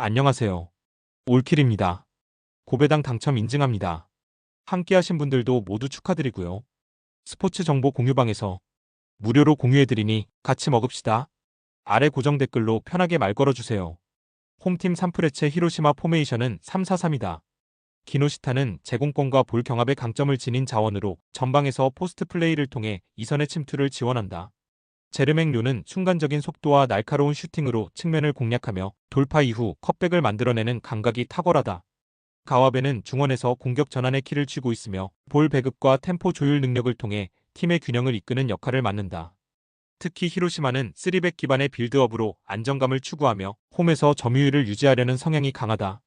안녕하세요. 올킬입니다. 고배당 당첨 인증합니다. 함께 하신 분들도 모두 축하드리고요. 스포츠 정보 공유방에서 무료로 공유해드리니 같이 먹읍시다. 아래 고정 댓글로 편하게 말 걸어주세요. 홈팀 3프레체 히로시마 포메이션은 3-4-3이다. 기노시타는 제공권과 볼 경합의 강점을 지닌 자원으로 전방에서 포스트 플레이를 통해 이선의 침투를 지원한다. 제르맹료는 순간적인 속도와 날카로운 슈팅으로 측면을 공략하며 돌파 이후 컵백을 만들어내는 감각이 탁월하다. 가와베는 중원에서 공격 전환의 키를 쥐고 있으며 볼 배급과 템포 조율 능력을 통해 팀의 균형을 이끄는 역할을 맡는다. 특히 히로시마는 3백 기반의 빌드업으로 안정감을 추구하며 홈에서 점유율을 유지하려는 성향이 강하다.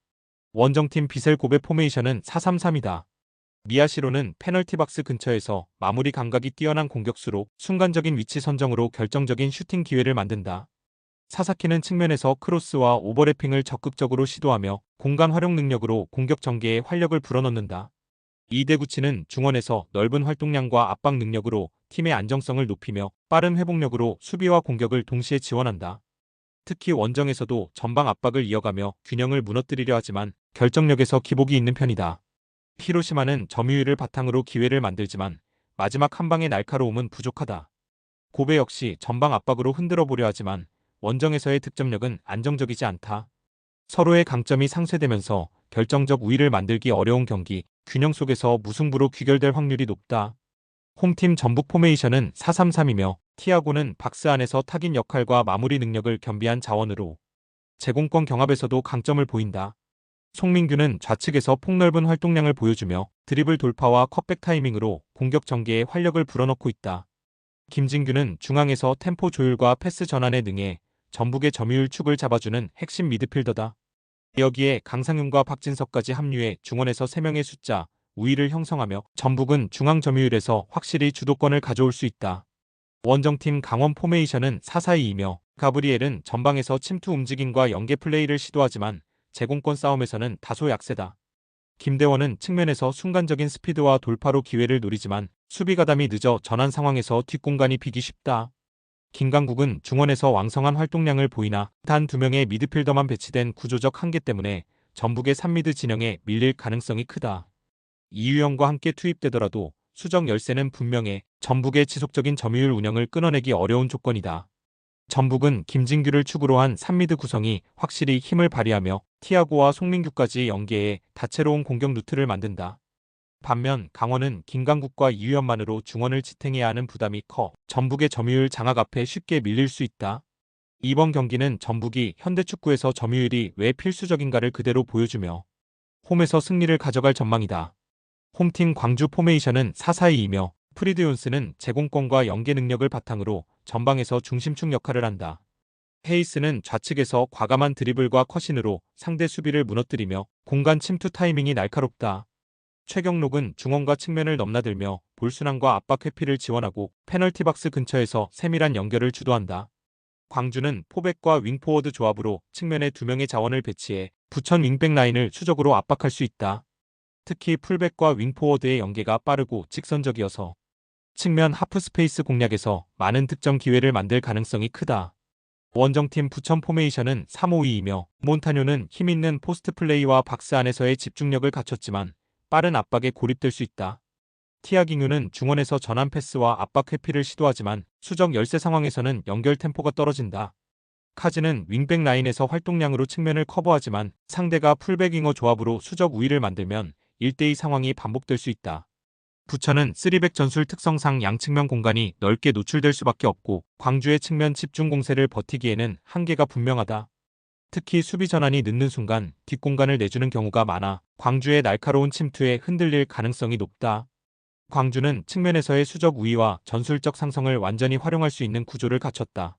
원정팀 비셀 고베 포메이션은 4-3-3이다. 미야시로는 페널티 박스 근처에서 마무리 감각이 뛰어난 공격수로 순간적인 위치 선정으로 결정적인 슈팅 기회를 만든다. 사사키는 측면에서 크로스와 오버래핑을 적극적으로 시도하며 공간 활용 능력으로 공격 전개에 활력을 불어넣는다. 이데구치는 중원에서 넓은 활동량과 압박 능력으로 팀의 안정성을 높이며 빠른 회복력으로 수비와 공격을 동시에 지원한다. 특히 원정에서도 전방 압박을 이어가며 균형을 무너뜨리려 하지만 결정력에서 기복이 있는 편이다. 히로시마는 점유율을 바탕으로 기회를 만들지만 마지막 한 방의 날카로움은 부족하다. 고베 역시 전방 압박으로 흔들어 보려 하지만 원정에서의 득점력은 안정적이지 않다. 서로의 강점이 상쇄되면서 결정적 우위를 만들기 어려운 경기, 균형 속에서 무승부로 귀결될 확률이 높다. 홈팀 전북 포메이션은 4-3-3이며 티아고는 박스 안에서 타깃 역할과 마무리 능력을 겸비한 자원으로 제공권 경합에서도 강점을 보인다. 송민규는 좌측에서 폭넓은 활동량을 보여주며 드리블 돌파와 컷백 타이밍으로 공격 전개에 활력을 불어넣고 있다. 김진규는 중앙에서 템포 조율과 패스 전환에 능해 전북의 점유율 축을 잡아주는 핵심 미드필더다. 여기에 강상윤과 박진석까지 합류해 중원에서 3명의 숫자 우위를 형성하며 전북은 중앙 점유율에서 확실히 주도권을 가져올 수 있다. 원정팀 강원 포메이션은 4-4-2이며 가브리엘은 전방에서 침투 움직임과 연계 플레이를 시도하지만 제공권 싸움에서는 다소 약세다. 김대원은 측면에서 순간적인 스피드와 돌파로 기회를 노리지만 수비 가담이 늦어 전환 상황에서 뒷공간이 비기 쉽다. 김강국은 중원에서 왕성한 활동량을 보이나 단 2명의 미드필더만 배치된 구조적 한계 때문에 전북의 3미드 진영에 밀릴 가능성이 크다. 이유영과 함께 투입되더라도 수적 열세는 분명해 전북의 지속적인 점유율 운영을 끊어내기 어려운 조건이다. 전북은 김진규를 축으로 한 3미드 구성이 확실히 힘을 발휘하며 티아고와 송민규까지 연계해 다채로운 공격 루트를 만든다. 반면 강원은 김강국과 이유연만으로 중원을 지탱해야 하는 부담이 커 전북의 점유율 장악 앞에 쉽게 밀릴 수 있다. 이번 경기는 전북이 현대축구에서 점유율이 왜 필수적인가를 그대로 보여주며 홈에서 승리를 가져갈 전망이다. 홈팀 광주 포메이션은 4-4-2이며 프리드 존스는 제공권과 연계 능력을 바탕으로 전방에서 중심축 역할을 한다. 헤이스는 좌측에서 과감한 드리블과 컷신으로 상대 수비를 무너뜨리며 공간 침투 타이밍이 날카롭다. 최경록은 중원과 측면을 넘나들며 볼순환과 압박 회피를 지원하고 페널티 박스 근처에서 세밀한 연결을 주도한다. 광주는 포백과 윙포워드 조합으로 측면에 2명의 자원을 배치해 부천 윙백 라인을 수적으로 압박할 수 있다. 특히 풀백과 윙포워드의 연계가 빠르고 직선적이어서 측면 하프 스페이스 공략에서 많은 득점 기회를 만들 가능성이 크다. 원정팀 부천 포메이션은 3-5-2이며 몬타뇨는 힘있는 포스트 플레이와 박스 안에서의 집중력을 갖췄지만 빠른 압박에 고립될 수 있다. 티아기뉴는 중원에서 전환 패스와 압박 회피를 시도하지만 수적 열세 상황에서는 연결 템포가 떨어진다. 카즈는 윙백 라인에서 활동량으로 측면을 커버하지만 상대가 풀백 윙어 조합으로 수적 우위를 만들면 1대2 상황이 반복될 수 있다. 부천은 3백 전술 특성상 양측면 공간이 넓게 노출될 수밖에 없고 광주의 측면 집중 공세를 버티기에는 한계가 분명하다. 특히 수비 전환이 늦는 순간 뒷공간을 내주는 경우가 많아 광주의 날카로운 침투에 흔들릴 가능성이 높다. 광주는 측면에서의 수적 우위와 전술적 상성을 완전히 활용할 수 있는 구조를 갖췄다.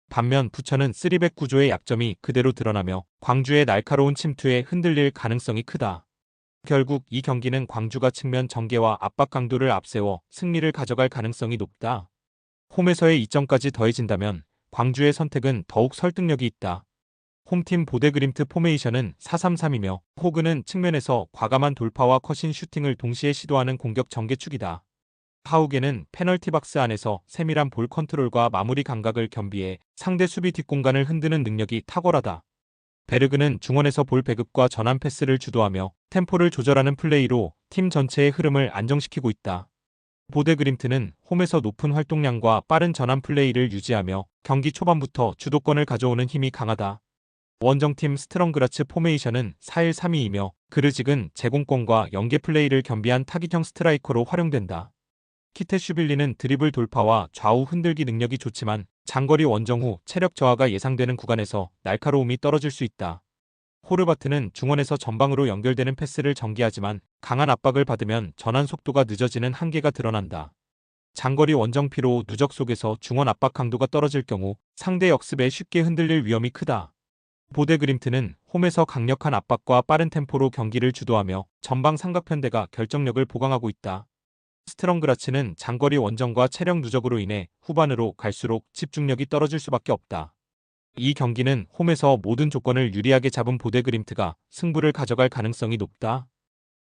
반면 부천은 3백 구조의 약점이 그대로 드러나며 광주의 날카로운 침투에 흔들릴 가능성이 크다. 결국 이 경기는 광주가 측면 전개와 압박 강도를 앞세워 승리를 가져갈 가능성이 높다. 홈에서의 이점까지 더해진다면 광주의 선택은 더욱 설득력이 있다. 홈팀 보데그림트 포메이션은 4-3-3이며 호그는 측면에서 과감한 돌파와 컷신 슈팅을 동시에 시도하는 공격 전개축이다. 하우게는 페널티 박스 안에서 세밀한 볼 컨트롤과 마무리 감각을 겸비해 상대 수비 뒷공간을 흔드는 능력이 탁월하다. 베르그는 중원에서 볼 배급과 전환 패스를 주도하며 템포를 조절하는 플레이로 팀 전체의 흐름을 안정시키고 있다. 보데그림트는 홈에서 높은 활동량과 빠른 전환 플레이를 유지하며 경기 초반부터 주도권을 가져오는 힘이 강하다. 원정팀 스트렁그라츠 포메이션은 4-1-3-2이며 그르직은 제공권과 연계 플레이를 겸비한 타깃형 스트라이커로 활용된다. 키테슈빌리는 드리블 돌파와 좌우 흔들기 능력이 좋지만 장거리 원정 후 체력 저하가 예상되는 구간에서 날카로움이 떨어질 수 있다. 호르바트는 중원에서 전방으로 연결되는 패스를 전개하지만 강한 압박을 받으면 전환 속도가 늦어지는 한계가 드러난다. 장거리 원정 피로 누적 속에서 중원 압박 강도가 떨어질 경우 상대 역습에 쉽게 흔들릴 위험이 크다. 보데그림트는 홈에서 강력한 압박과 빠른 템포로 경기를 주도하며 전방 삼각편대가 결정력을 보강하고 있다. 스트렁그라츠는 장거리 원정과 체력 누적으로 인해 후반으로 갈수록 집중력이 떨어질 수밖에 없다. 이 경기는 홈에서 모든 조건을 유리하게 잡은 보데그림트가 승부를 가져갈 가능성이 높다.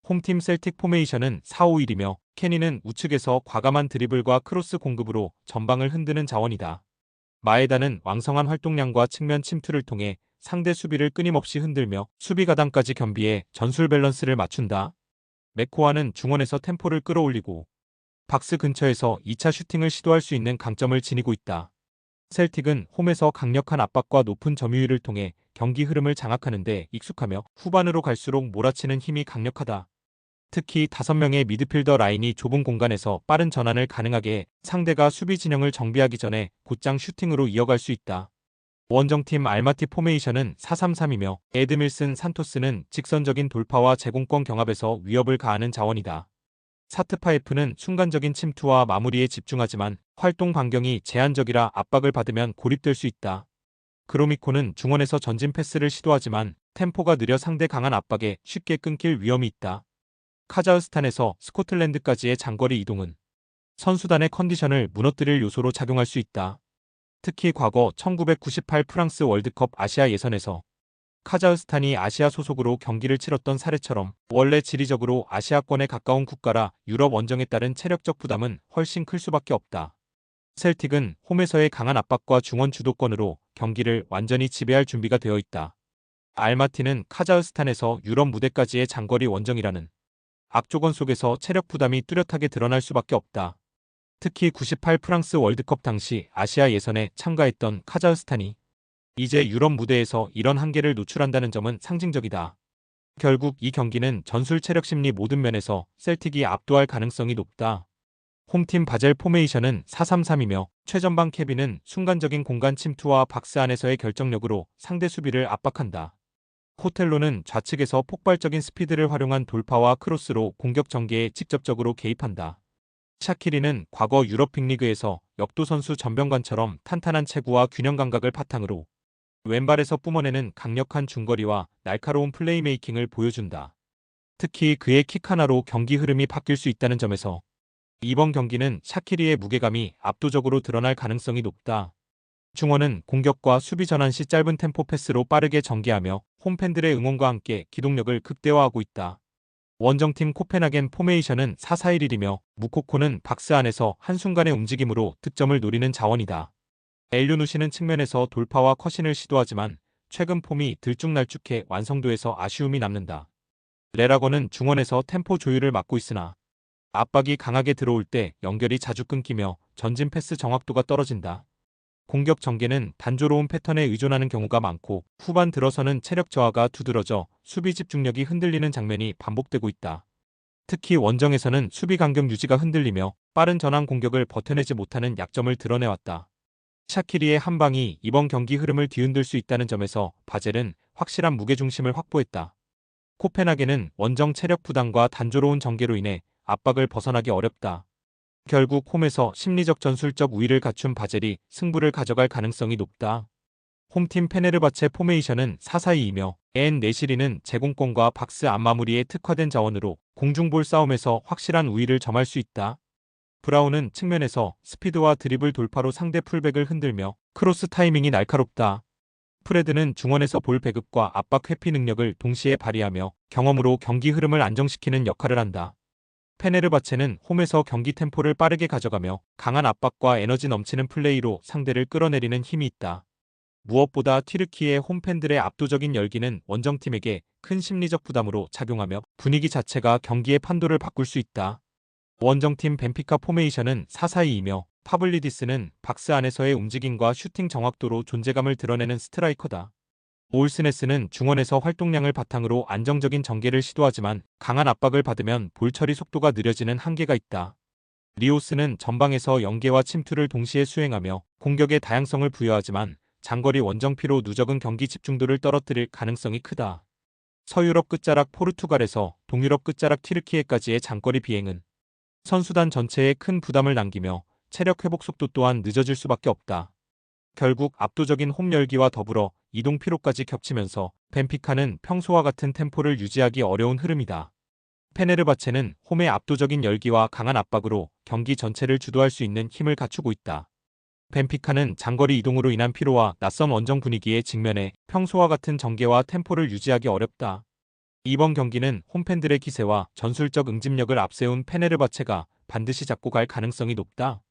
홈팀 셀틱 포메이션은 4-5-1이며 케니는 우측에서 과감한 드리블과 크로스 공급으로 전방을 흔드는 자원이다. 마에다는 왕성한 활동량과 측면 침투를 통해 상대 수비를 끊임없이 흔들며 수비 가담까지 겸비해 전술 밸런스를 맞춘다. 맥코아는 중원에서 템포를 끌어올리고 박스 근처에서 2차 슈팅을 시도할 수 있는 강점을 지니고 있다. 셀틱은 홈에서 강력한 압박과 높은 점유율을 통해 경기 흐름을 장악하는 데 익숙하며 후반으로 갈수록 몰아치는 힘이 강력하다. 특히 5명의 미드필더 라인이 좁은 공간에서 빠른 전환을 가능하게 해 상대가 수비 진영을 정비하기 전에 곧장 슈팅으로 이어갈 수 있다. 원정팀 알마티 포메이션은 4-3-3이며 에드밀슨 산토스는 직선적인 돌파와 제공권 경합에서 위협을 가하는 자원이다. 사트파이프는 순간적인 침투와 마무리에 집중하지만 활동 반경이 제한적이라 압박을 받으면 고립될 수 있다. 그로미코는 중원에서 전진 패스를 시도하지만 템포가 느려 상대 강한 압박에 쉽게 끊길 위험이 있다. 카자흐스탄에서 스코틀랜드까지의 장거리 이동은 선수단의 컨디션을 무너뜨릴 요소로 작용할 수 있다. 특히 과거 1998 프랑스 월드컵 아시아 예선에서 카자흐스탄이 아시아 소속으로 경기를 치렀던 사례처럼 원래 지리적으로 아시아권에 가까운 국가라 유럽 원정에 따른 체력적 부담은 훨씬 클 수밖에 없다. 셀틱은 홈에서의 강한 압박과 중원 주도권으로 경기를 완전히 지배할 준비가 되어 있다. 알마티는 카자흐스탄에서 유럽 무대까지의 장거리 원정이라는 악조건 속에서 체력 부담이 뚜렷하게 드러날 수밖에 없다. 특히 98 프랑스 월드컵 당시 아시아 예선에 참가했던 카자흐스탄이 이제 유럽 무대에서 이런 한계를 노출한다는 점은 상징적이다. 결국 이 경기는 전술 체력 심리 모든 면에서 셀틱이 압도할 가능성이 높다. 홈팀 바젤 포메이션은 4-3-3이며 최전방 케빈은 순간적인 공간 침투와 박스 안에서의 결정력으로 상대 수비를 압박한다. 코텔로는 좌측에서 폭발적인 스피드를 활용한 돌파와 크로스로 공격 전개에 직접적으로 개입한다. 샤키리는 과거 유럽 빅리그에서 역도 선수 전병관처럼 탄탄한 체구와 균형 감각을 바탕으로 왼발에서 뿜어내는 강력한 중거리와 날카로운 플레이메이킹을 보여준다. 특히 그의 킥 하나로 경기 흐름이 바뀔 수 있다는 점에서 이번 경기는 샤키리의 무게감이 압도적으로 드러날 가능성이 높다. 중원은 공격과 수비 전환 시 짧은 템포 패스로 빠르게 전개하며 홈팬들의 응원과 함께 기동력을 극대화하고 있다. 원정팀 코펜하겐 포메이션은 4-4-1-1이며 무코코는 박스 안에서 한순간의 움직임으로 득점을 노리는 자원이다. 엘류누시는 측면에서 돌파와 컷신을 시도하지만 최근 폼이 들쭉날쭉해 완성도에서 아쉬움이 남는다. 레라거는 중원에서 템포 조율을 맡고 있으나 압박이 강하게 들어올 때 연결이 자주 끊기며 전진 패스 정확도가 떨어진다. 공격 전개는 단조로운 패턴에 의존하는 경우가 많고 후반 들어서는 체력 저하가 두드러져 수비 집중력이 흔들리는 장면이 반복되고 있다. 특히 원정에서는 수비 간격 유지가 흔들리며 빠른 전환 공격을 버텨내지 못하는 약점을 드러내왔다. 샤키리의 한 방이 이번 경기 흐름을 뒤흔들 수 있다는 점에서 바젤은 확실한 무게중심을 확보했다. 코펜하겐은 원정 체력 부담과 단조로운 전개로 인해 압박을 벗어나기 어렵다. 결국 홈에서 심리적 전술적 우위를 갖춘 바젤이 승부를 가져갈 가능성이 높다. 홈팀 페네르바체 포메이션은 4-4-2이며 엔 네시리는 제공권과 박스 안 마무리에 특화된 자원으로 공중볼 싸움에서 확실한 우위를 점할 수 있다. 브라운은 측면에서 스피드와 드리블 돌파로 상대 풀백을 흔들며 크로스 타이밍이 날카롭다. 프레드는 중원에서 볼 배급과 압박 회피 능력을 동시에 발휘하며 경험으로 경기 흐름을 안정시키는 역할을 한다. 페네르바체는 홈에서 경기 템포를 빠르게 가져가며 강한 압박과 에너지 넘치는 플레이로 상대를 끌어내리는 힘이 있다. 무엇보다 튀르키예 홈팬들의 압도적인 열기는 원정팀에게 큰 심리적 부담으로 작용하며 분위기 자체가 경기의 판도를 바꿀 수 있다. 원정팀 벤피카 포메이션은 4-4-2이며 파블리디스는 박스 안에서의 움직임과 슈팅 정확도로 존재감을 드러내는 스트라이커다. 올스네스는 중원에서 활동량을 바탕으로 안정적인 전개를 시도하지만 강한 압박을 받으면 볼 처리 속도가 느려지는 한계가 있다. 리오스는 전방에서 연계와 침투를 동시에 수행하며 공격의 다양성을 부여하지만 장거리 원정피로 누적은 경기 집중도를 떨어뜨릴 가능성이 크다. 서유럽 끝자락 포르투갈에서 동유럽 끝자락 튀르키예까지의 장거리 비행은 선수단 전체에 큰 부담을 남기며 체력 회복 속도 또한 늦어질 수밖에 없다. 결국 압도적인 홈 열기와 더불어 이동 피로까지 겹치면서 벤피카는 평소와 같은 템포를 유지하기 어려운 흐름이다. 페네르바체는 홈의 압도적인 열기와 강한 압박으로 경기 전체를 주도할 수 있는 힘을 갖추고 있다. 벤피카는 장거리 이동으로 인한 피로와 낯선 원정 분위기에 직면해 평소와 같은 전개와 템포를 유지하기 어렵다. 이번 경기는 홈팬들의 기세와 전술적 응집력을 앞세운 페네르바체가 반드시 잡고 갈 가능성이 높다.